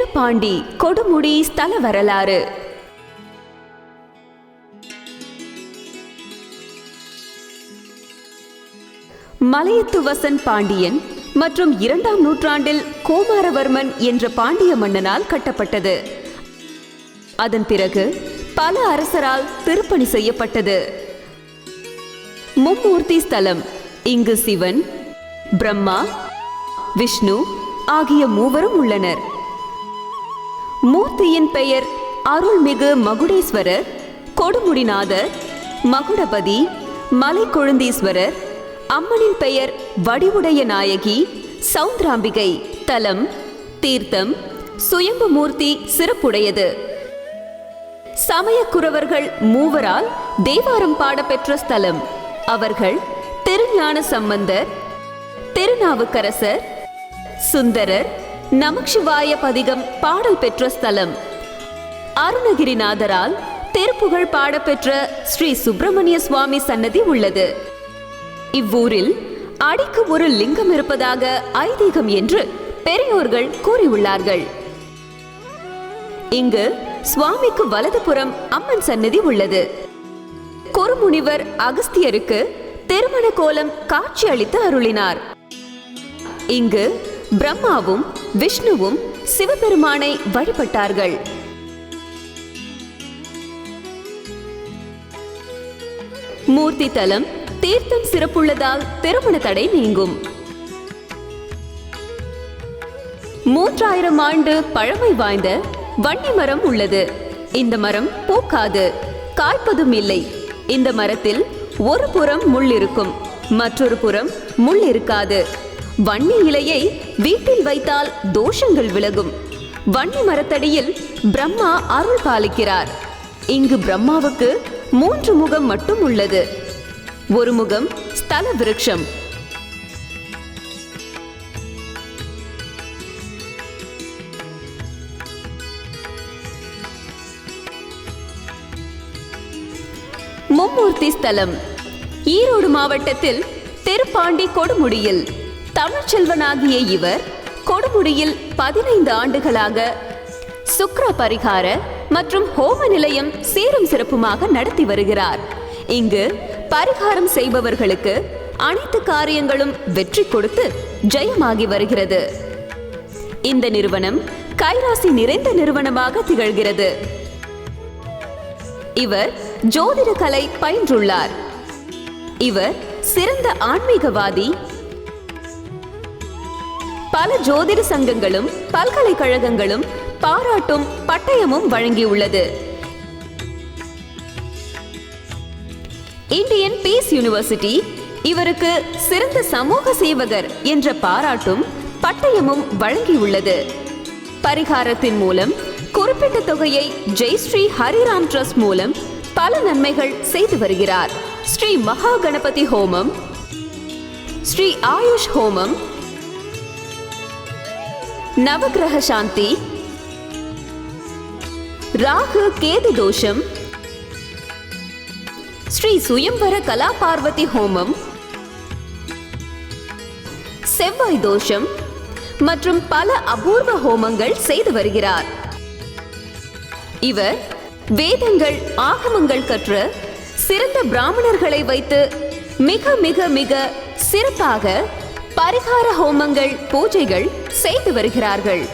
திருப்பாண்டி கொடுமுடி ஸ்தல வரலாறு. மலையத்துவசன் பாண்டியன் மற்றும் 2ஆம் நூற்றாண்டில் கோமாரவர்மன் என்ற பாண்டிய மன்னனால் கட்டப்பட்டது. அதன் பிறகு பல அரசரால் திருப்பணி செய்யப்பட்டது. மும்மூர்த்தி ஸ்தலம். இங்கு சிவன், பிரம்மா, விஷ்ணு ஆகிய மூவரும் உள்ளனர். மூர்த்தியின் பெயர் அருள்மிகு மகுடேஸ்வரர், கொடுமுடிநாதர், மகுடபதி, மலை கொழுந்தீஸ்வரர். அம்மனின் பெயர் வடிவுடைய நாயகி, சௌந்திராம்பிகை. தலம் தீர்த்தம், சுயம்பு மூர்த்தி சிறப்புடையது. சமயக்குறவர்கள் மூவரால் தேவாரம் பாடப்பெற்ற ஸ்தலம். அவர்கள் திருஞான சம்பந்தர், திருநாவுக்கரசர், சுந்தரர். நமச்சிவாய பதிகம் பாடல் பெற்ற ஸ்தலம். அருணகிரிநாதரால் திருப்புகழ் பாடப்பெற்ற ஸ்ரீ சுப்பிரமணிய சுவாமி சன்னதி உள்ளது. இவ்வூரில் அடிக்கு ஒரு லிங்கம் இருப்பதாக ஐதீகம் என்று பெரியோர்கள் கூறியுள்ளார்கள். இங்கு சுவாமிக்கு வலதுபுறம் அம்மன் சன்னதி உள்ளது. குறுமுனிவர் அகஸ்தியருக்கு திருமண கோலம் காட்சி அளித்து அருளினார். இங்கு பிரம்மாவும் விஷ்ணுவும் சிவபெருமானை வழிபட்டார்கள். மூர்த்தி தலம். தீர்த்தம் சிறப்புள்ளதால் திருமண தடை நீங்கும். 3000 ஆண்டு பழமை வாய்ந்த வன்னி மரம் உள்ளது. இந்த மரம் பூக்காது, காய்ப்பதும் இல்லை. இந்த மரத்தில் ஒரு புறம் முள் இருக்கும், மற்றொரு புறம் முள் இருக்காது. வன்னி இலையை வீட்டில் வைத்தால் தோஷங்கள் விலகும். வன்னி மரத்தடியில் பிரம்மா அருள் பாலிக்கிறார். இங்கு பிரம்மாவுக்கு 3 முகம் மட்டும் உள்ளது. ஒரு முகம் ஸ்தல விருட்சம். மும்மூர்த்தி ஸ்தலம். ஈரோடு மாவட்டத்தில் திருப்பாண்டி கொடுமுடியில் தமிழ்ச்செல்வனாகிய இவர் கொடுமுடியில் 15 ஆண்டுகளாக சுக்ர பரிகார மற்றும் ஹோம நிலையம் சீரும் சிறப்புமாக நடத்தி வருகிறார். இங்கு பரிகாரம் செய்பவர்களுக்கு அனைத்து காரியங்களும் வெற்றி கொடுத்து ஜெயமாகி வருகிறது. இந்த நிறுவனம் கைராசி நிறைந்த நிறுவனமாக திகழ்கிறது. இவர் ஜோதிட கலை பயின்றுள்ளார். இவர் சிறந்த ஆன்மீகவாதி. பல ஜோதிட சங்கங்களும் பல்கலைக்கழகங்களும் பாராட்டும் பட்டயமும் வழங்கியுள்ளது. இந்தியன் பீஸ் யூனிவர்சிட்டி இவருக்கு சிறந்த சமூக சேவகர் என்ற பாராட்டும் பட்டயமும் வழங்கியுள்ளது. பரிகாரத்தின் மூலம் குறிப்பிட்ட தொகையை ஜெய்ஸ்ரீ ஹரிராம் ட்ரஸ்ட் மூலம் பல நன்மைகள் செய்து வருகிறார். ஸ்ரீ மகா கணபதி ஹோமம், ஸ்ரீ ஆயுஷ் ஹோமம், நவகிரக சாந்தி, ராகு கேது தோஷம், ஸ்ரீ சுயம்பர கலா பார்வதி ஹோமம், செவ்வாய் தோஷம் மற்றும் பல அபூர்வ ஹோமங்கள் செய்து வருகிறார். இவர் வேதங்கள் ஆகமங்கள் கற்ற சிறந்த பிராமணர்களை வைத்து மிக மிக மிக சிறப்பாக பரிகார ஹோமங்கள் பூஜைகள் செய்து வருகிறார்கள்.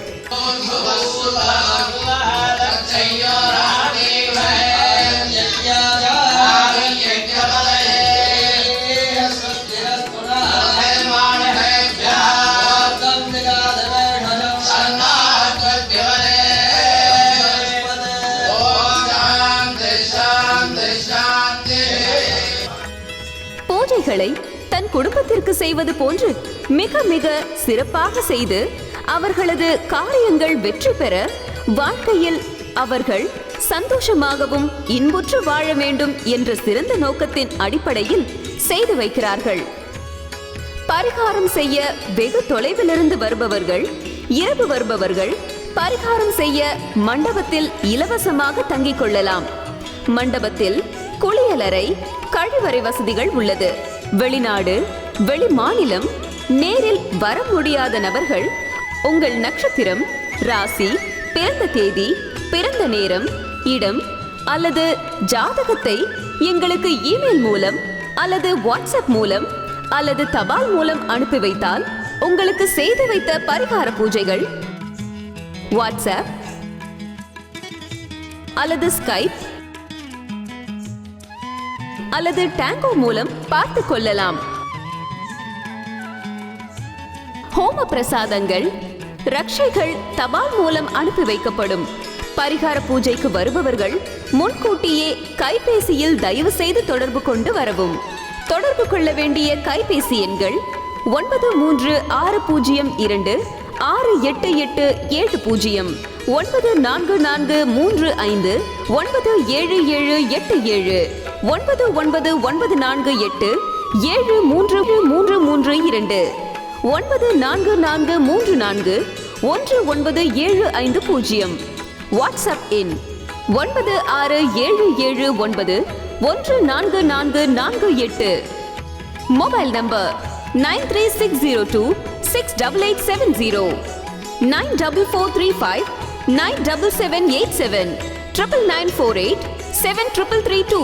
பூஜைகளை தன் குடும்பத்திற்கு செய்வது போன்று மிக மிக சிறப்பாக செய்து அவர்களது காரியங்கள் வெற்றி பெற, வாழ்க்கையில் அவர்கள் சந்தோஷமாகவும் இன்புற்று வாழ வேண்டும் என்ற சிறந்த நோக்கத்தின் அடிப்படையில் செய்து வைக்கிறார்கள். பரிகாரம் செய்ய வெகு தொலைவிலிருந்து வருபவர்கள், இரவு வருபவர்கள் பரிகாரம் செய்ய மண்டபத்தில் இலவசமாக தங்கிக் கொள்ளலாம். மண்டபத்தில் குளியலறை, கழிவறை வசதிகள் உள்ளது. வெளிநாடு, வெளி மாநிலம் நேரில் வர முடியாத நபர்கள் உங்கள் நட்சத்திரம், ராசி, பிறந்த தேதி, பிறந்த நேரம், இடம் அல்லது ஜாதகத்தை எங்களுக்கு இமெயில் மூலம் அல்லது வாட்ஸ்அப் மூலம் அல்லது தபால் மூலம் அனுப்பி வைத்தால் உங்களுக்கு செய்து வைத்த பரிகார பூஜைகள் வாட்ஸ்அப் அல்லது ஸ்கைப் அல்லது டாங்கோ மூலம் பார்த்து கொள்ளலாம். ஹோம பிரசாதங்கள், ரக்ஷைகள் தபால் மூலம் அனுப்பி வைக்கப்படும். பரிகார பூஜைக்கு வருபவர்கள் முன்கூட்டியே கைபேசியில் தயவு செய்து தொடர்பு கொண்டு வரவும். தொடர்பு கொள்ள வேண்டிய கைபேசி எண்கள் 9360268870, 9443597787, 9994873332, 94441975. வாட்ஸ்அப் எண் 9677914448. Mobile number 9360268870, 94435977787, 99487332,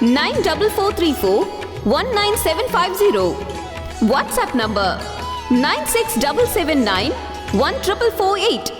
944341975. WhatsApp number 9677914448.